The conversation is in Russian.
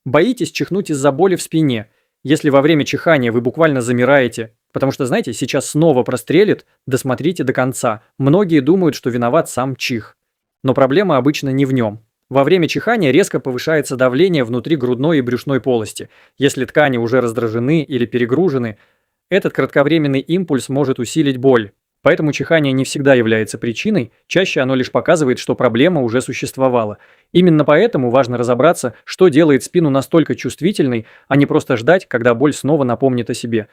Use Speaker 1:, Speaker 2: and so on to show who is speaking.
Speaker 1: Боитесь чихнуть из-за боли в спине. Если во время чихания вы буквально замираете, потому что, знаете, сейчас снова прострелит, досмотрите до конца. Многие думают, что виноват сам чих. Но проблема обычно не в нем. Во время чихания резко повышается давление внутри грудной и брюшной полости. Если ткани уже раздражены или перегружены, этот кратковременный импульс может усилить боль. Поэтому чихание не всегда является причиной, чаще оно лишь показывает, что проблема уже существовала. Именно поэтому важно разобраться, что делает спину настолько чувствительной, а не просто ждать, когда боль снова напомнит о себе.